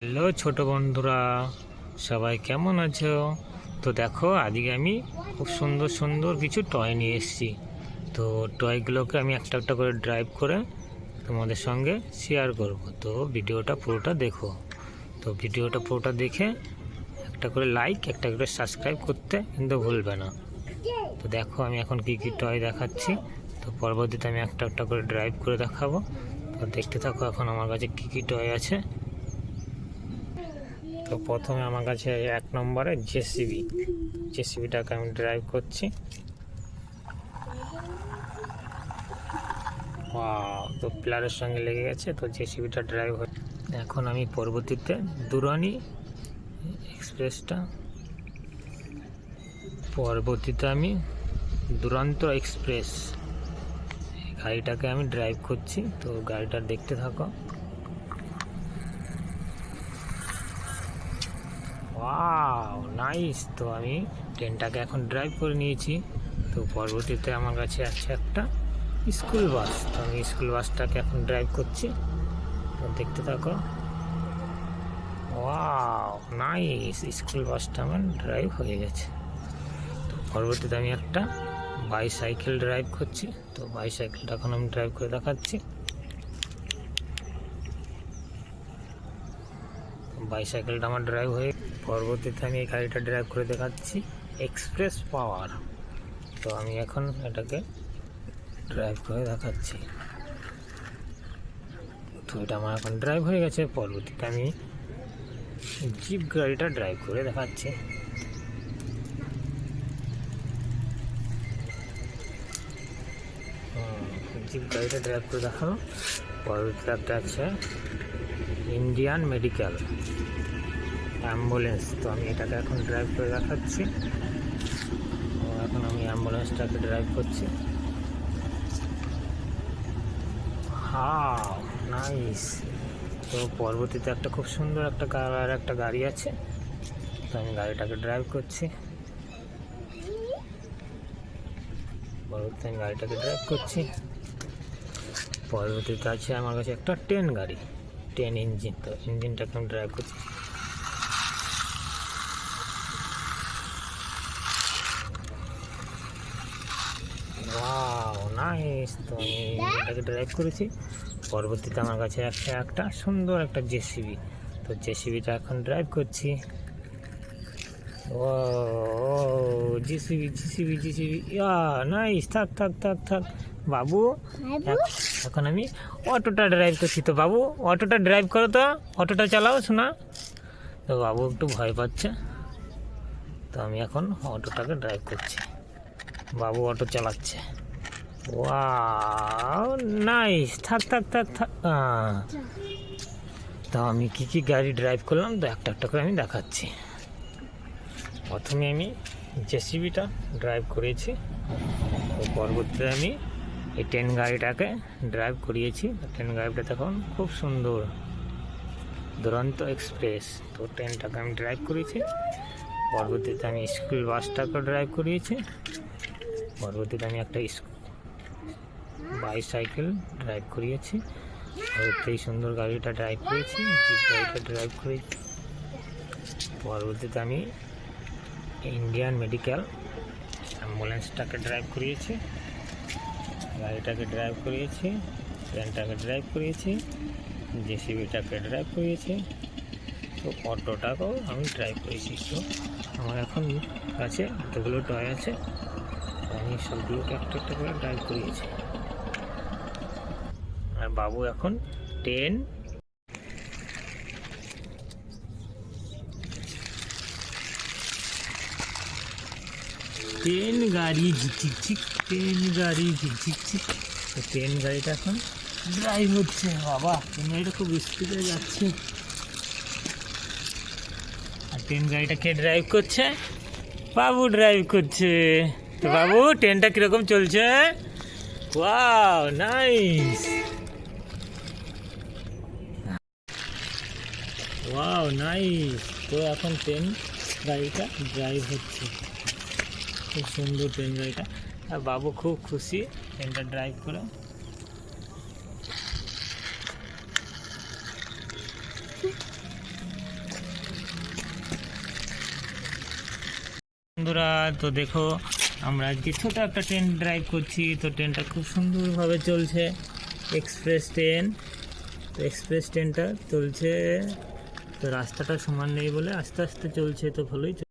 Hello ছোট বন্ধুরা, সবাই কেমন আছো? তো দেখো, আজকে আমি খুব সুন্দর সুন্দর কিছু টয় নিয়ে এসেছি। তো টয়গুলোকে আমি একটা একটা করে ড্রাইভ করে তোমাদের সঙ্গে শেয়ার করব। তো ভিডিওটা পুরোটা দেখো। তো ভিডিওটা পুরোটা দেখে একটা করে লাইক, একটা করে সাবস্ক্রাইব করতে কিন্তু ভুলবে না। তো দেখো, আমি এখন কি কি টয় দেখাচ্ছি। তো পরবর্তীতে আমি একটা একটা করে ড্রাইভ করে দেখাবো। তো দেখতে থাকো এখন আমার কাছে কি কি টয় আছে। তো প্রথমে আমার কাছে 1 নম্বরে জেসিবিটাকে আমি ড্রাইভ করছি। তো প্লারের সঙ্গে লেগে গেছে, তো জেসিবিটা ড্রাইভ হচ্ছে। এখন আমি পরবর্তীতে দুরানি এক্সপ্রেসটা, আমি দুরন্ত এক্সপ্রেস গাড়িটাকে আমি ড্রাইভ করছি। তো গাড়িটা দেখতে থাকো। Wow nice. তো আমি ট্রেনটাকে এখন ড্রাইভ করে নিয়েছি। তো পরবর্তীতে আমার কাছে আছে একটা স্কুল বাস। তো আমি স্কুল বাসটাকে এখন ড্রাইভ করছি। তো দেখতে থাকো। ওয়াও নাইস, স্কুল বাসটা আমার ড্রাইভ হয়ে গেছে। তো পরবর্তীতে আমি একটা বাইসাইকেল ড্রাইভ করছি। তো বাইসাইকেলটা এখন আমি ড্রাইভ করে দেখাচ্ছি। বাইসাইকেলটা আমার ড্রাইভ হয়ে পরবর্তীতে আমি এই গাড়িটা ড্রাইভ করে দেখাচ্ছি, এক্সপ্রেস পাওয়ার। তো আমি এখন এটাকে ড্রাইভ করে দেখাচ্ছি। তো এটা আমার এখন ড্রাইভ হয়ে গেছে। পরবর্তীতে আমি জিপ গাড়িটা ড্রাইভ করে দেখাচ্ছি। জিপ গাড়িটা ড্রাইভ করে দেখানো। পরবর্তীতে একটা আছে ইন্ডিয়ান মেডিকেল অ্যাম্বুলেন্স। তো আমি এটাকে এখন ড্রাইভ করে দেখাচ্ছি। এখন আমি অ্যাম্বুলেন্সটাকে ড্রাইভ করছি। নাইস। তো পরবর্তীতে একটা খুব সুন্দর একটা কালার একটা গাড়ি আছে। তো আমি গাড়িটাকে ড্রাইভ করছি। পরবর্তীতে আছে আমার কাছে একটা ট্রেন গাড়ি, ট্রেন ইঞ্জিন। তো ইঞ্জিনটাকে আমি ড্রাইভ করছি। Wow nice. তো আমি ইঞ্জিনটাকে ড্রাইভ করেছি। পরবর্তীতে আমার কাছে একটা সুন্দর একটা জেসিবি। তো জেসিবিটা এখন ড্রাইভ করছি। ও জিসিবি নাইস। থাক বাবু, এখন আমি অটোটা ড্রাইভ করছি। তো বাবু, অটোটা ড্রাইভ করো, তো অটোটা চালাও শোনা। তো বাবু একটু ভয় পাচ্ছে। তো আমি এখন অটোটাকে ড্রাইভ করছি। বাবু অটো চালাচ্ছে। Wow nice. থাক। তো আমি কি গাড়ি ড্রাইভ করলাম, তো একটা একটা করে আমি দেখাচ্ছি। প্রথমে আমি জেসিবিটা ড্রাইভ করেছি। তো পরবর্তীতে আমি এই ট্রেন গাড়িটাকে ড্রাইভ করিয়েছি। ট্রেন গাড়িটা তখন খুব সুন্দর, দুরন্ত এক্সপ্রেস। তো ট্রেনটাকে আমি ড্রাইভ করেছি। পরবর্তীতে আমি স্কুল বাসটাকে ড্রাইভ করিয়েছি। পরবর্তীতে আমি একটা বাইসাইকেল ড্রাইভ করিয়েছি। এই সুন্দর গাড়িটা ড্রাইভ করেছি, জিপ গাড়িটা ড্রাইভ করেছি। পরবর্তীতে আমি ইন্ডিয়ান মেডিকেল অ্যাম্বুলেন্সটাকে ড্রাইভ করিয়েছি, গাড়িটাকে ড্রাইভ করিয়েছি, ট্রেনটাকে ড্রাইভ করিয়েছি, জেসিবিটাকে ড্রাইভ করিয়েছি। তো অটোটাকেও আমি ড্রাইভ করেছি। তো আমার এখন কাছে এতগুলো টয় আছে। আমি সবগুলোকে একটা একটা করে ড্রাইভ করিয়েছি। আর বাবু এখন ট্রেন গাড়ি ঝিকঝিক, তো ট্রেন গাড়িটা এখন ড্রাইভ হচ্ছে। বাবা, ট্রেন গাড়িটা খুব স্পিডে যাচ্ছে। আর ট্রেন গাড়িটা কে ড্রাইভ করছে? বাবু ড্রাইভ করছে। তো বাবু, ট্রেনটা কিরকম চলছে? Wow nice. তো এখন ট্রেন গাড়িটা ড্রাইভ হচ্ছে, খুব সুন্দর ট্রেন গাড়িটা। আর বাবু খুব খুশি ট্রেনটা ড্রাইভ করে। বন্ধুরা তো দেখো আমরা আজকে ছোটো একটা ট্রেন ড্রাইভ করছি, তো ট্রেনটা খুব সুন্দরভাবে চলছে, এক্সপ্রেস ট্রেন। তো এক্সপ্রেস ট্রেনটা চলছে, তো রাস্তাটা সমান নেই বলে আস্তে আস্তে চলছে, তো ভালোই